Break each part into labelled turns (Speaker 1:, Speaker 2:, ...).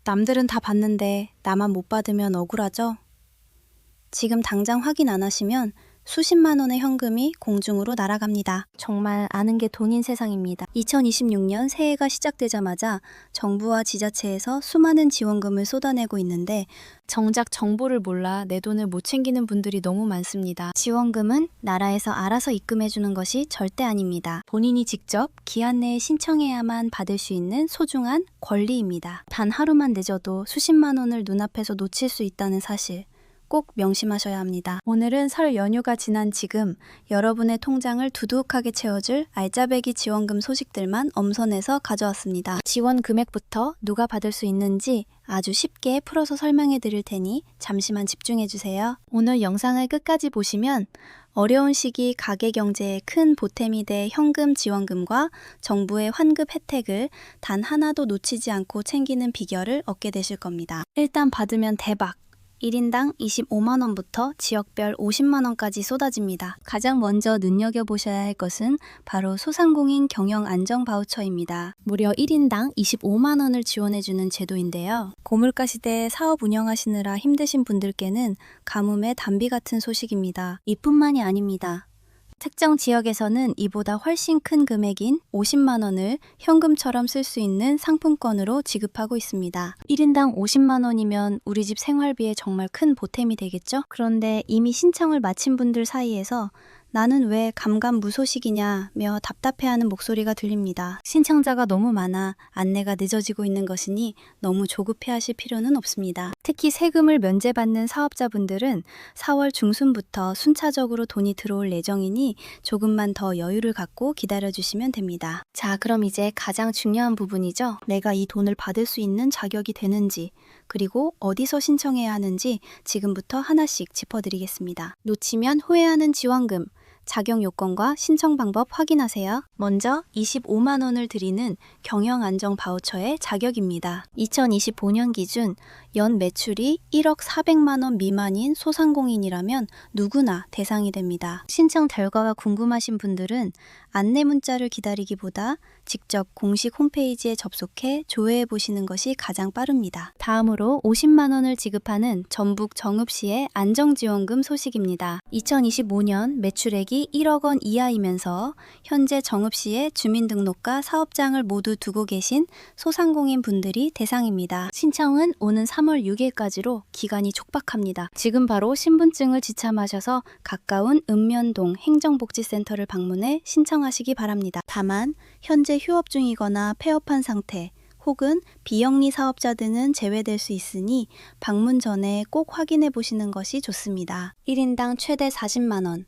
Speaker 1: 남들은 다 받는데 나만 못 받으면 억울하죠? 지금 당장 확인 안 하시면 수십만 원의 현금이 공중으로 날아갑니다. 정말 아는 게 돈인 세상입니다. 2026년 새해가 시작되자마자 정부와 지자체에서 수많은 지원금을 쏟아내고 있는데 정작 정보를 몰라 내 돈을 못 챙기는 분들이 너무 많습니다. 지원금은 나라에서 알아서 입금해주는 것이 절대 아닙니다. 본인이 직접 기한 내에 신청해야만 받을 수 있는 소중한 권리입니다. 단 하루만 늦어도 수십만 원을 눈앞에서 놓칠 수 있다는 사실. 꼭 명심하셔야 합니다. 오늘은 설 연휴가 지난 지금 여러분의 통장을 두둑하게 채워줄 알짜배기 지원금 소식들만 엄선해서 가져왔습니다. 지원 금액부터 누가 받을 수 있는지 아주 쉽게 풀어서 설명해 드릴 테니 잠시만 집중해 주세요. 오늘 영상을 끝까지 보시면 어려운 시기 가계 경제에 큰 보탬이 될 현금 지원금과 정부의 환급 혜택을 단 하나도 놓치지 않고 챙기는 비결을 얻게 되실 겁니다. 일단 받으면 대박! 1인당 25만 원부터 지역별 50만 원까지 쏟아집니다. 가장 먼저 눈여겨보셔야 할 것은 바로 소상공인 경영 안정 바우처입니다. 무려 1인당 25만 원을 지원해주는 제도인데요. 고물가 시대에 사업 운영하시느라 힘드신 분들께는 가뭄의 단비 같은 소식입니다. 이뿐만이 아닙니다. 특정 지역에서는 이보다 훨씬 큰 금액인 50만 원을 현금처럼 쓸 수 있는 상품권으로 지급하고 있습니다. 1인당 50만 원이면 우리 집 생활비에 정말 큰 보탬이 되겠죠? 그런데 이미 신청을 마친 분들 사이에서 나는 왜 감감무소식이냐며 답답해하는 목소리가 들립니다. 신청자가 너무 많아 안내가 늦어지고 있는 것이니 너무 조급해하실 필요는 없습니다. 특히 세금을 면제받는 사업자분들은 4월 중순부터 순차적으로 돈이 들어올 예정이니 조금만 더 여유를 갖고 기다려주시면 됩니다. 자, 그럼 이제 가장 중요한 부분이죠. 내가 이 돈을 받을 수 있는 자격이 되는지 그리고 어디서 신청해야 하는지 지금부터 하나씩 짚어드리겠습니다. 놓치면 후회하는 지원금 자격 요건과 신청 방법 확인하세요. 먼저 25만 원을 드리는 경영안정 바우처의 자격입니다. 2025년 기준 연 매출이 1억 400만 원 미만인 소상공인이라면 누구나 대상이 됩니다. 신청 결과가 궁금하신 분들은 안내 문자를 기다리기보다 직접 공식 홈페이지에 접속해 조회해 보시는 것이 가장 빠릅니다. 다음으로 50만 원을 지급하는 전북 정읍시의 안정지원금 소식입니다. 2025년 매출액이 1억 원 이하이면서 현재 정읍시에 주민등록과 사업장을 모두 두고 계신 소상공인 분들이 대상입니다. 신청은 오는 3월 6일까지로 기간이 촉박합니다. 지금 바로 신분증을 지참하셔서 가까운 읍면동 행정복지센터를 방문해 신청하시기 바랍니다. 다만 현재 휴업 중이거나 폐업한 상태 혹은 비영리 사업자 등은 제외될 수 있으니 방문 전에 꼭 확인해 보시는 것이 좋습니다. 1인당 최대 40만 원.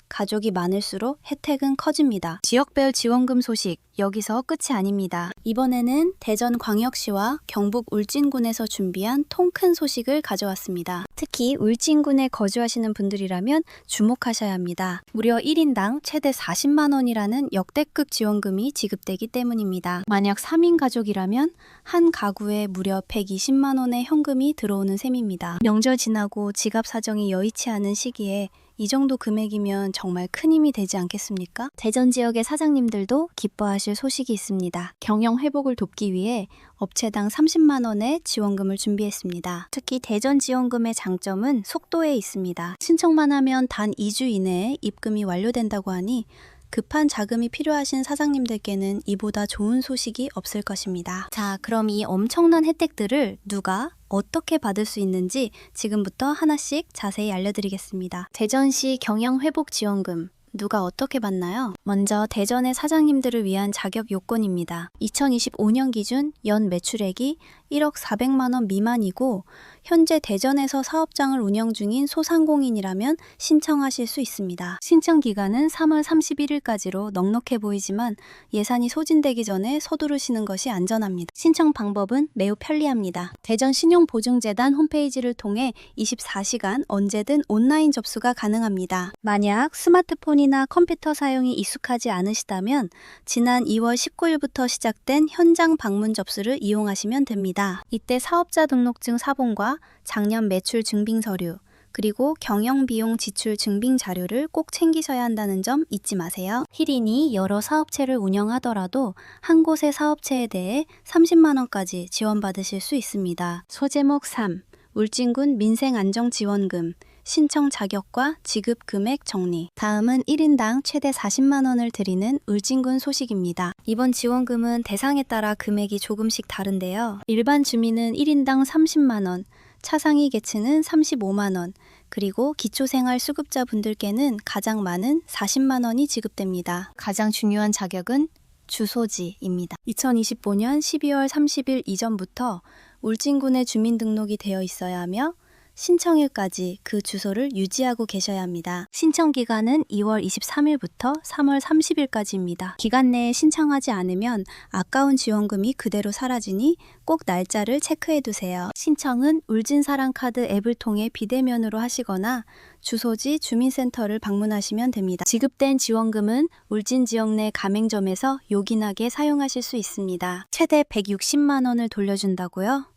Speaker 1: 가족이 많을수록 혜택은 커집니다. 지역별 지원금 소식 여기서 끝이 아닙니다. 이번에는 대전광역시와 경북 울진군에서 준비한 통 큰 소식을 가져왔습니다. 특히 울진군에 거주하시는 분들이라면 주목하셔야 합니다. 무려 1인당 최대 40만 원이라는 역대급 지원금이 지급되기 때문입니다. 만약 3인 가족이라면 한 가구에 무려 120만 원의 현금이 들어오는 셈입니다. 명절 지나고 지갑 사정이 여의치 않은 시기에 이 정도 금액이면 정말 큰 힘이 되지 않겠습니까? 대전 지역의 사장님들도 기뻐하실 소식이 있습니다. 경영 회복을 돕기 위해 업체당 30만 원의 지원금을 준비했습니다. 특히 대전 지원금의 장점은 속도에 있습니다. 신청만 하면 단 2주 이내에 입금이 완료된다고 하니 급한 자금이 필요하신 사장님들께는 이보다 좋은 소식이 없을 것입니다. 자, 그럼 이 엄청난 혜택들을 누가 어떻게 받을 수 있는지 지금부터 하나씩 자세히 알려드리겠습니다. 대전시 경영회복지원금 누가 어떻게 받나요? 먼저 대전의 사장님들을 위한 자격 요건입니다. 2025년 기준 연 매출액이 1억 400만 원 미만이고 현재 대전에서 사업장을 운영 중인 소상공인이라면 신청하실 수 있습니다. 신청 기간은 3월 31일까지로 넉넉해 보이지만 예산이 소진되기 전에 서두르시는 것이 안전합니다. 신청 방법은 매우 편리합니다. 대전신용보증재단 홈페이지를 통해 24시간 언제든 온라인 접수가 가능합니다. 만약 스마트폰이나 컴퓨터 사용이 익숙하지 않으시다면 지난 2월 19일부터 시작된 현장 방문 접수를 이용하시면 됩니다. 이때 사업자 등록증 사본과 작년 매출 증빙 서류, 그리고 경영비용 지출 증빙 자료를 꼭 챙기셔야 한다는 점 잊지 마세요. 1인이 여러 사업체를 운영하더라도 한 곳의 사업체에 대해 30만 원까지 지원받으실 수 있습니다. 소제목 3. 울진군 민생안정지원금 신청 자격과 지급 금액 정리. 다음은 1인당 최대 40만 원을 드리는 울진군 소식입니다. 이번 지원금은 대상에 따라 금액이 조금씩 다른데요. 일반 주민은 1인당 30만 원, 차상위 계층은 35만 원, 그리고 기초생활수급자분들께는 가장 많은 40만 원이 지급됩니다. 가장 중요한 자격은 주소지입니다. 2025년 12월 30일 이전부터 울진군에 주민등록이 되어 있어야 하며 신청일까지 그 주소를 유지하고 계셔야 합니다. 신청 기간은 2월 23일부터 3월 30일까지입니다. 기간 내에 신청하지 않으면 아까운 지원금이 그대로 사라지니 꼭 날짜를 체크해 두세요. 신청은 울진사랑카드 앱을 통해 비대면으로 하시거나 주소지 주민센터를 방문하시면 됩니다. 지급된 지원금은 울진 지역 내 가맹점에서 요긴하게 사용하실 수 있습니다. 최대 160만 원을 돌려준다고요?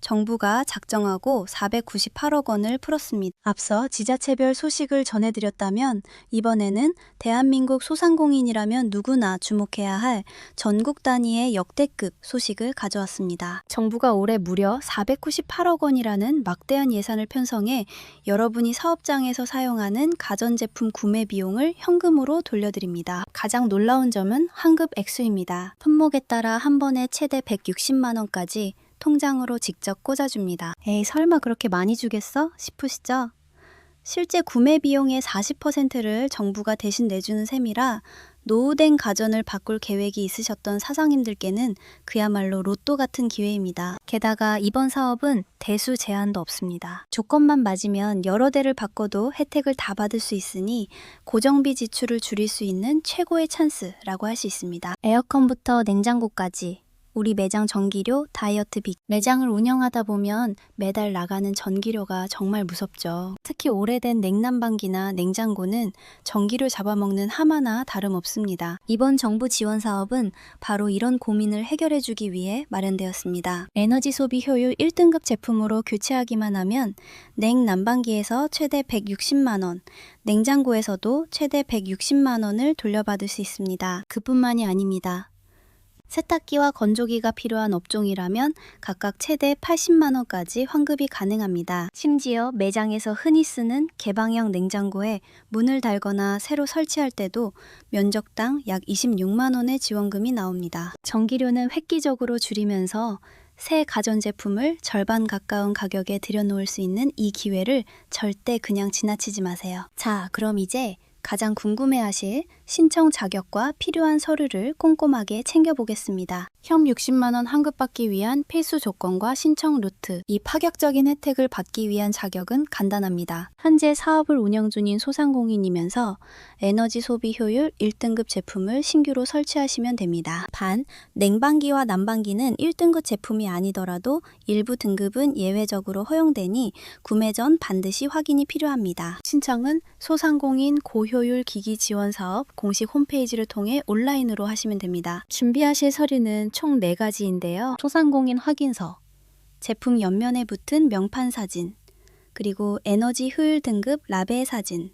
Speaker 1: 정부가 작정하고 498억 원을 풀었습니다. 앞서 지자체별 소식을 전해드렸다면 이번에는 대한민국 소상공인이라면 누구나 주목해야 할 전국 단위의 역대급 소식을 가져왔습니다. 정부가 올해 무려 498억 원이라는 막대한 예산을 편성해 여러분이 사업장에서 사용하는 가전제품 구매 비용을 현금으로 돌려드립니다. 가장 놀라운 점은 환급 액수입니다. 품목에 따라 한 번에 최대 160만 원까지 통장으로 직접 꽂아줍니다. 에이, 설마 그렇게 많이 주겠어? 싶으시죠? 실제 구매 비용의 40%를 정부가 대신 내주는 셈이라 노후된 가전을 바꿀 계획이 있으셨던 사장님들께는 그야말로 로또 같은 기회입니다. 게다가 이번 사업은 대수 제한도 없습니다. 조건만 맞으면 여러 대를 바꿔도 혜택을 다 받을 수 있으니 고정비 지출을 줄일 수 있는 최고의 찬스라고 할 수 있습니다. 에어컨부터 냉장고까지 우리 매장 전기료, 다이어트비. 매장을 운영하다 보면 매달 나가는 전기료가 정말 무섭죠. 특히 오래된 냉난방기나 냉장고는 전기료 잡아먹는 하마나 다름없습니다. 이번 정부 지원 사업은 바로 이런 고민을 해결해주기 위해 마련되었습니다. 에너지 소비 효율 1등급 제품으로 교체하기만 하면 냉난방기에서 최대 160만 원, 냉장고에서도 최대 160만 원을 돌려받을 수 있습니다. 그뿐만이 아닙니다. 세탁기와 건조기가 필요한 업종이라면 각각 최대 80만 원까지 환급이 가능합니다. 심지어 매장에서 흔히 쓰는 개방형 냉장고에 문을 달거나 새로 설치할 때도 면적당 약 26만 원의 지원금이 나옵니다. 전기료는 획기적으로 줄이면서 새 가전제품을 절반 가까운 가격에 들여놓을 수 있는 이 기회를 절대 그냥 지나치지 마세요. 자, 그럼 이제 가장 궁금해하실 신청 자격과 필요한 서류를 꼼꼼하게 챙겨보겠습니다. 현 60만 원 환급받기 위한 필수 조건과 신청 루트. 이 파격적인 혜택을 받기 위한 자격은 간단합니다. 현재 사업을 운영 중인 소상공인이면서 에너지 소비 효율 1등급 제품을 신규로 설치하시면 됩니다. 단, 냉방기와 난방기는 1등급 제품이 아니더라도 일부 등급은 예외적으로 허용되니 구매 전 반드시 확인이 필요합니다. 신청은 소상공인 고효율 기기 지원 사업 공식 홈페이지를 통해 온라인으로 하시면 됩니다. 준비하실 서류는 총 4가지인데요. 소상공인 확인서, 제품 옆면에 붙은 명판 사진, 그리고 에너지 효율 등급 라벨 사진,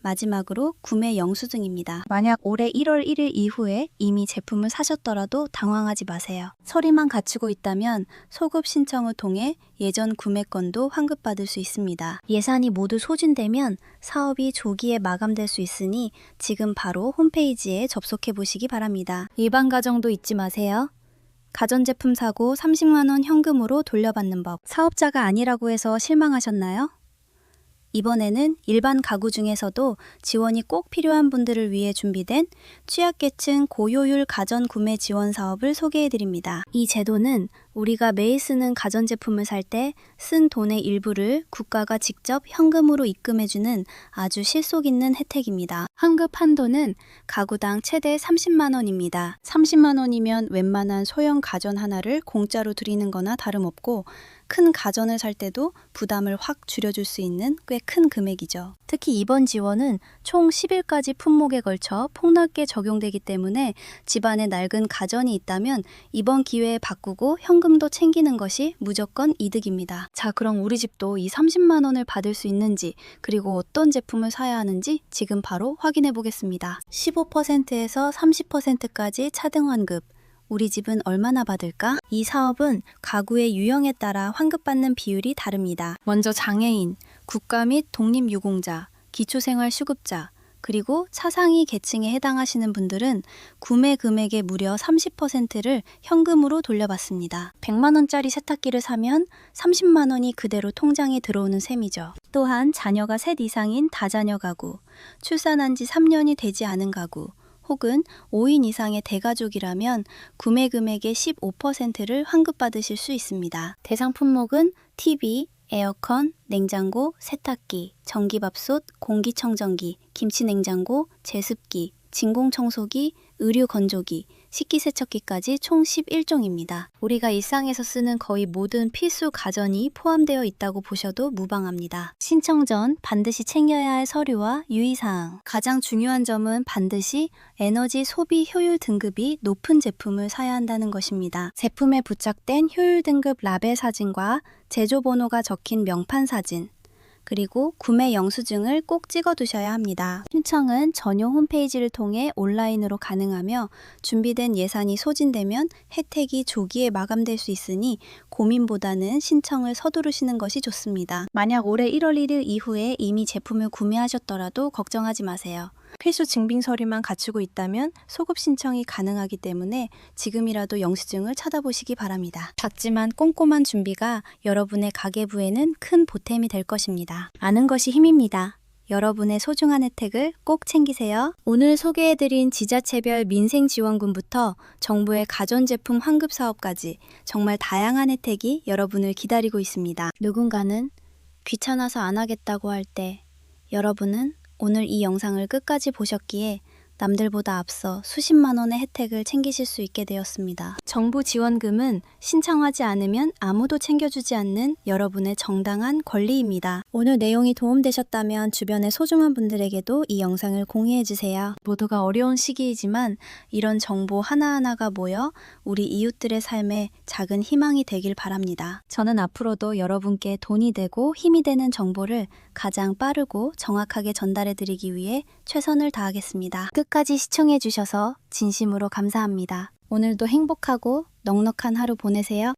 Speaker 1: 마지막으로 구매 영수증입니다. 만약 올해 1월 1일 이후에 이미 제품을 사셨더라도 당황하지 마세요. 서류만 갖추고 있다면 소급 신청을 통해 예전 구매권도 환급받을 수 있습니다. 예산이 모두 소진되면 사업이 조기에 마감될 수 있으니 지금 바로 홈페이지에 접속해 보시기 바랍니다. 일반 가정도 잊지 마세요. 가전제품 사고 30만 원 현금으로 돌려받는 법. 사업자가 아니라고 해서 실망하셨나요? 이번에는 일반 가구 중에서도 지원이 꼭 필요한 분들을 위해 준비된 취약계층 고효율 가전 구매 지원 사업을 소개해드립니다. 이 제도는 우리가 매일 쓰는 가전제품을 살 때 쓴 돈의 일부를 국가가 직접 현금으로 입금해주는 아주 실속 있는 혜택입니다. 환급 한도는 가구당 최대 30만 원입니다. 30만 원이면 웬만한 소형 가전 하나를 공짜로 드리는 거나 다름없고 큰 가전을 살 때도 부담을 확 줄여줄 수 있는 꽤 큰 금액이죠. 특히 이번 지원은 총 10일까지 품목에 걸쳐 폭넓게 적용되기 때문에 집안에 낡은 가전이 있다면 이번 기회에 바꾸고 현금 현금도 챙기는 것이 무조건 이득입니다. 자, 그럼 우리 집도 이 30만 원을 받을 수 있는지, 그리고 어떤 제품을 사야 하는지 지금 바로 확인해 보겠습니다. 15%에서 30%까지 차등 환급. 우리 집은 얼마나 받을까? 이 사업은 가구의 유형에 따라 환급받는 비율이 다릅니다. 먼저 장애인, 국가 및 독립유공자, 기초생활수급자, 그리고 차상위 계층에 해당하시는 분들은 구매 금액의 무려 30%를 현금으로 돌려받습니다. 100만 원짜리 세탁기를 사면 30만 원이 그대로 통장에 들어오는 셈이죠. 또한 자녀가 셋 이상인 다자녀 가구, 출산한 지 3년이 되지 않은 가구, 혹은 5인 이상의 대가족이라면 구매 금액의 15%를 환급받으실 수 있습니다. 대상 품목은 TV, 에어컨, 냉장고, 세탁기, 전기밥솥, 공기청정기, 김치냉장고, 제습기, 진공청소기, 의류건조기, 식기세척기까지 총 11종입니다. 우리가 일상에서 쓰는 거의 모든 필수 가전이 포함되어 있다고 보셔도 무방합니다. 신청 전 반드시 챙겨야 할 서류와 유의사항. 가장 중요한 점은 반드시 에너지 소비 효율 등급이 높은 제품을 사야 한다는 것입니다. 제품에 부착된 효율 등급 라벨 사진과 제조 번호가 적힌 명판 사진, 그리고 구매 영수증을 꼭 찍어 두셔야 합니다. 신청은 전용 홈페이지를 통해 온라인으로 가능하며 준비된 예산이 소진되면 혜택이 조기에 마감될 수 있으니 고민보다는 신청을 서두르시는 것이 좋습니다. 만약 올해 1월 1일 이후에 이미 제품을 구매하셨더라도 걱정하지 마세요. 필수 증빙 서류만 갖추고 있다면 소급 신청이 가능하기 때문에 지금이라도 영수증을 찾아보시기 바랍니다. 작지만 꼼꼼한 준비가 여러분의 가계부에는 큰 보탬이 될 것입니다. 아는 것이 힘입니다. 여러분의 소중한 혜택을 꼭 챙기세요. 오늘 소개해드린 지자체별 민생지원금부터 정부의 가전제품 환급 사업까지 정말 다양한 혜택이 여러분을 기다리고 있습니다. 누군가는 귀찮아서 안 하겠다고 할 때 여러분은 오늘 이 영상을 끝까지 보셨기에 남들보다 앞서 수십만 원의 혜택을 챙기실 수 있게 되었습니다. 정부 지원금은 신청하지 않으면 아무도 챙겨주지 않는 여러분의 정당한 권리입니다. 오늘 내용이 도움되셨다면 주변의 소중한 분들에게도 이 영상을 공유해주세요. 모두가 어려운 시기이지만 이런 정보 하나하나가 모여 우리 이웃들의 삶에 작은 희망이 되길 바랍니다. 저는 앞으로도 여러분께 돈이 되고 힘이 되는 정보를 가장 빠르고 정확하게 전달해드리기 위해 최선을 다하겠습니다. 끝까지 시청해주셔서 진심으로 감사합니다. 오늘도 행복하고 넉넉한 하루 보내세요.